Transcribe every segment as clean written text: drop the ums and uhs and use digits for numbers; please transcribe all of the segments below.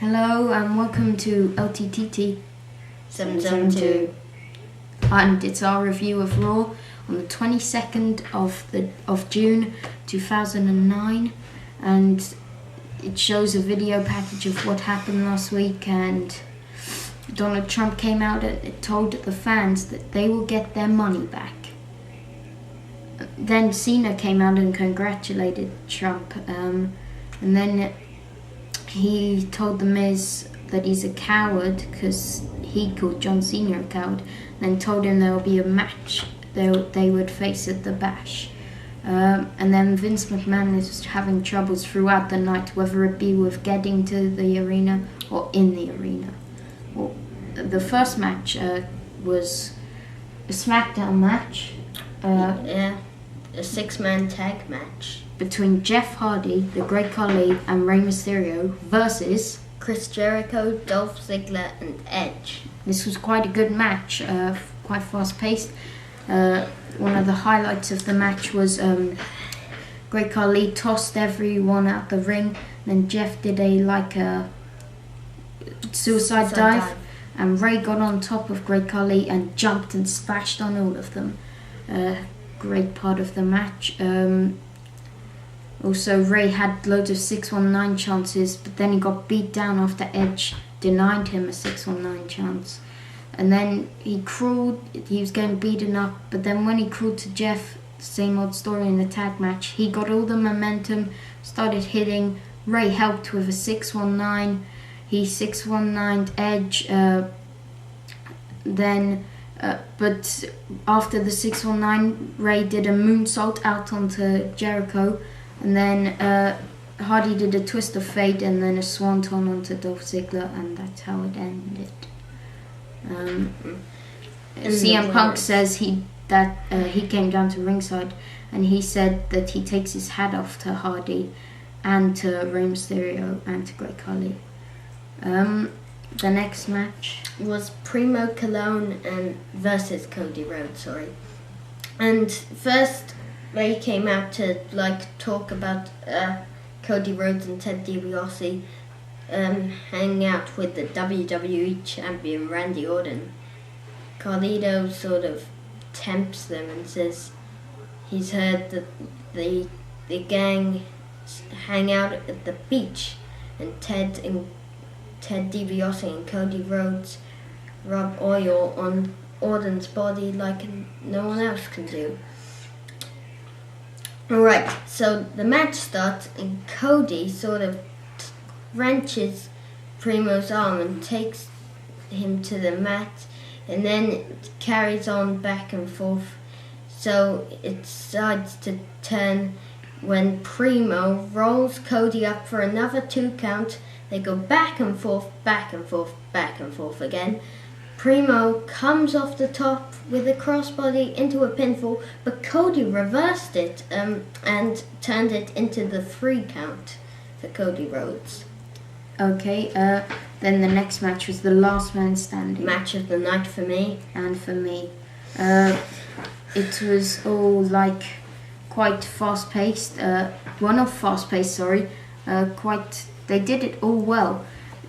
Hello and welcome to LTTT 772. And it's our review of Raw on the 22nd of June 2009, and it shows a video package of what happened last week. And Donald Trump came out and told the fans that they will get their money back. Then Cena came out and congratulated Trump, and then he told The Miz that he's a coward because he called John Cena a coward, and then told him there will be a match they would face at the Bash. And then Vince McMahon is having troubles throughout the night, whether it be with getting to the arena or in the arena. Well, the first match was a SmackDown match. A 6-man tag match Between Jeff Hardy, The Great Khali, and Rey Mysterio versus Chris Jericho, Dolph Ziggler, and Edge. This was quite a good match, quite fast-paced. One of the highlights of the match was Great Khali tossed everyone out the ring, then Jeff did a suicide dive, and Rey got on top of Great Khali and jumped and splashed on all of them. Great part of the match. Also, Rey had loads of 619 chances, but then he got beat down after Edge denied him a 619 chance. And then he crawled, he was getting beaten up, but then when he crawled to Jeff, same old story in the tag match, he got all the momentum, started hitting. Rey helped with a 619. He 619'd Edge, but after the 619, Rey did a moonsault out onto Jericho, and then Hardy did a twist of fate and then a swanton onto Dolph Ziggler, and that's how it ended. CM Punk says he came down to ringside and he said that he takes his hat off to Hardy and to Rey Mysterio and to Great Khali. The next match was Primo Cologne versus Cody Rhodes, And first, Rey came out to talk about Cody Rhodes and Ted DiBiase hanging out with the WWE champion Randy Orton. Carlito sort of tempts them and says he's heard that the gang hang out at the beach, and Ted DiBiase and Cody Rhodes rub oil on Orton's body like no one else can do. Alright, so the match starts and Cody sort of wrenches Primo's arm and takes him to the mat, and then it carries on back and forth. So it decides to turn when Primo rolls Cody up for another 2 count. They go back and forth, back and forth, back and forth again. Primo comes off the top with a crossbody into a pinfall, but Cody reversed it and turned it into the 3 count for Cody Rhodes. Okay, then the next match was the last man standing. Match of the night for me. And for me. It was all quite fast-paced. Not fast-paced, sorry. They did it all well.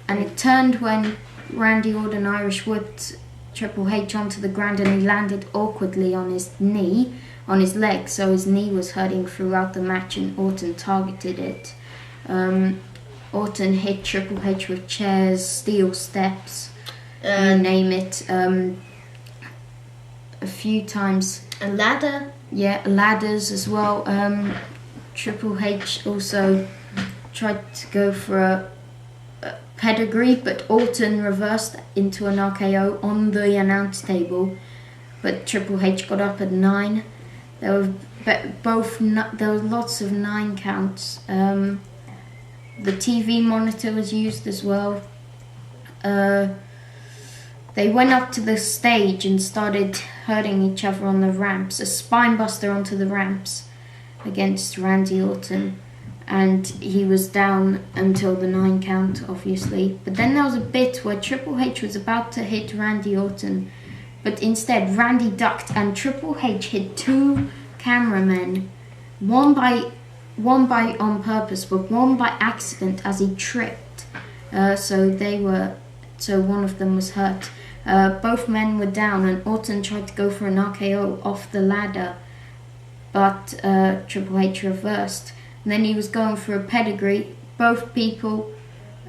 And it turned when Randy Orton Irish whipped Triple H onto the ground and he landed awkwardly on his leg, so his knee was hurting throughout the match and Orton targeted it. Orton hit Triple H with chairs, steel steps, you name it, a few times. A ladder? Yeah, ladders as well. Triple H also tried to go for a pedigree, but Orton reversed into an RKO on the announce table, but Triple H got up at 9. There were lots of 9 counts. The TV monitor was used as well. They went up to the stage and started hurting each other on the ramps. A spine buster onto the ramps against Randy Orton, and he was down until the 9 count, obviously. But then there was a bit where Triple H was about to hit Randy Orton, but instead Randy ducked and Triple H hit 2 cameramen, one by on purpose, but one by accident as he tripped. So one of them was hurt. Both men were down, and Orton tried to go for an RKO off the ladder, but Triple H reversed. And then he was going for a pedigree. Both people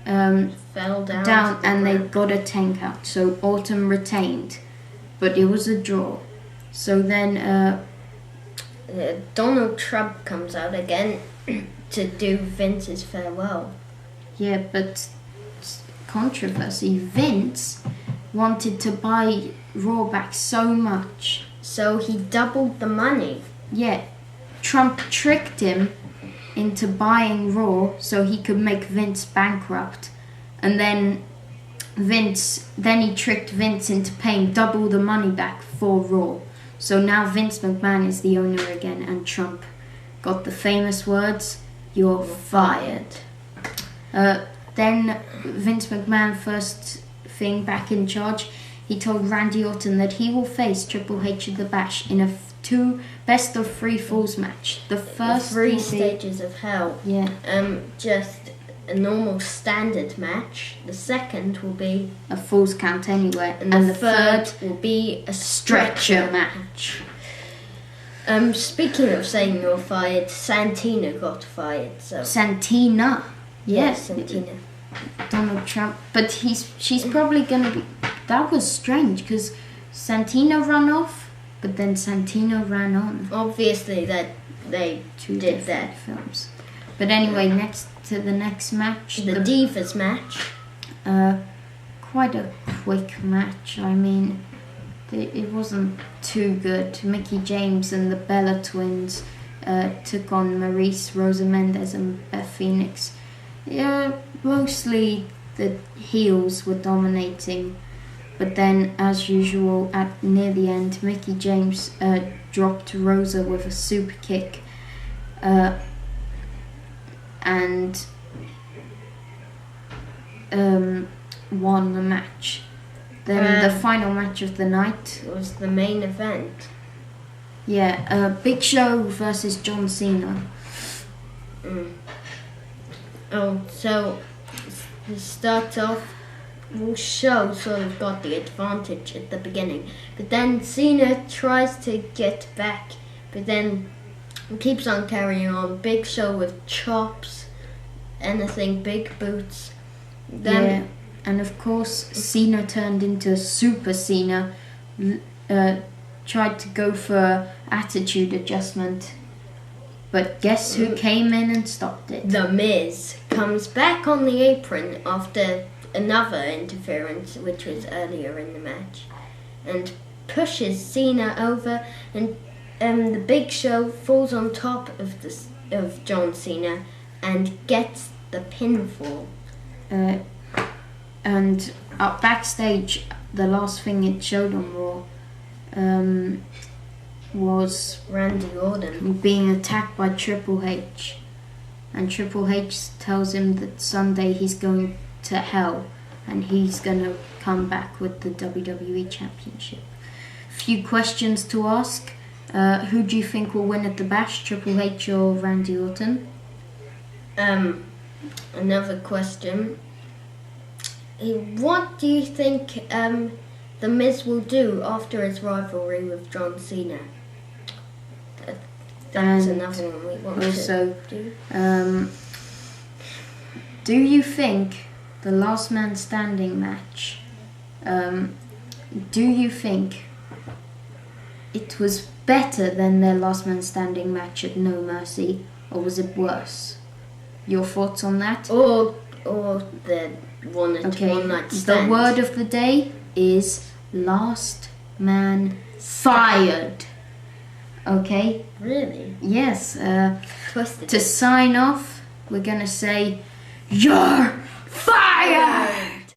Fell down and they got a 10 count. So Orton retained, but it was a draw. So then Donald Trump comes out again to do Vince's farewell. Yeah, but controversy. Vince wanted to buy Raw back so much. So he doubled the money. Yeah, Trump tricked him into buying Raw so he could make Vince bankrupt. And then he tricked Vince into paying double the money back for Raw. So now Vince McMahon is the owner again, and Trump got the famous words, "You're fired." Then Vince McMahon, first thing back in charge, he told Randy Orton that he will face Triple H at the Bash in a best of 3 falls match. The first 3 stages of hell. Yeah. Just a normal standard match. The second will be a falls count anywhere, and the third will be a stretcher match. Speaking of saying you're fired, Santina got fired. So Santina. Yes, Santina. Donald Trump, but she's probably gonna be. That was strange because Santina ran off, but then Santina ran on. Obviously, that they Two did different that. films. But anyway, next match, The Divas match. Quite a quick match. I mean, it wasn't too good. Mickey James and the Bella Twins took on Maurice, Rosa Mendez, and Beth Phoenix. Yeah, mostly the heels were dominating, but then, as usual, near the end, Mickey James dropped Rosa with a super kick, and won the match. Then the final match of the night was the main event. Yeah, Big Show versus John Cena. Oh, so to start off, Show sort of got the advantage at the beginning, but then Cena tries to get back, but then keeps on carrying on. Big Show with chops, anything, big boots. Then, yeah, and of course Cena turned into Super Cena, tried to go for attitude adjustment, but guess who came in and stopped it? The Miz comes back on the apron after another interference, which was earlier in the match, and pushes Cena over, and the Big Show falls on top of John Cena and gets the pinfall. And backstage, the last thing it showed on Raw was Randy Orton being attacked by Triple H, and Triple H tells him that Sunday he's going to hell and he's going to come back with the WWE Championship. Few questions to ask. Who do you think will win at the Bash, Triple H or Randy Orton? Another question. What do you think The Miz will do after his rivalry with John Cena? That's another one we want also, to do. Do you think the Last Man Standing match, do you think it was better than their Last Man Standing match at No Mercy, or was it worse? Your thoughts on that? Or the one night stand. The word of the day is Last Man Fired. Okay? Really? Yes. Twisted To sign off, we're gonna say, "You're fired!"